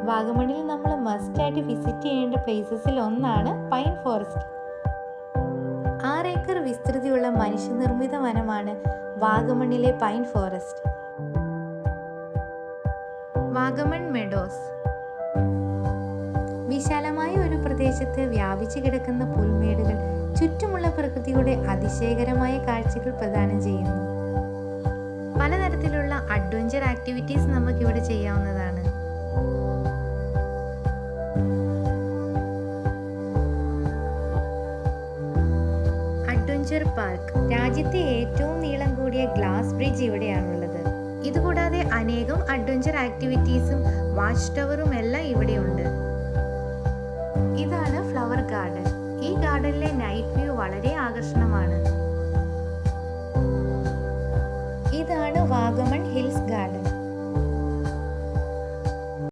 വാഗമണിൽ നമ്മൾ മസ്റ്റായിട്ട് വിസിറ്റ് ചെയ്യേണ്ട പ്ലേസസിൽ ഒന്നാണ് പൈൻ ഫോറസ്റ്റ്. 6 ഏക്കർ വിസ്തൃതിയുള്ള മനുഷ്യനിർമ്മിത വനമാണ് വാഗമണിലെ പൈൻ ഫോറസ്റ്റ്. വാഗമൺ മെഡോസ് വിശാലമായ ഒരു പ്രദേശത്ത് വ്യാപിച്ചു കിടക്കുന്ന പുൽമേടുകൾ ചുറ്റുമുള്ള പ്രകൃതിയുടെ അതിശയകരമായ കാഴ്ചകൾ പ്രദാനം ചെയ്യുന്നു. പലതരത്തിലുള്ള അഡ്വഞ്ചർ ആക്ടിവിറ്റീസ് നമുക്കിവിടെ ചെയ്യാവുന്നതാണ്. Adventure park. രാജ്യത്തെ ഏറ്റവും നീളം കൂടിയ ഗ്ലാസ് ബ്രിഡ്ജ് ഇവിടെയാണുള്ളത്. ഇതുകൂടാതെ അനേകം അഡ്വഞ്ചർ ആക്ടിവിറ്റീസും വാച്ച് ടവറും എല്ലാം ഇവിടെയുണ്ട്. ഇതാണ് ഫ്ലവർ ഗാർഡൻ. ഈ ഗാർഡനിലെ നൈറ്റ് വ്യൂ വളരെ ആകർഷണമാണ്. ഇതാണ് വാഗമൺ ഹിൽസ് ഗാർഡൻ.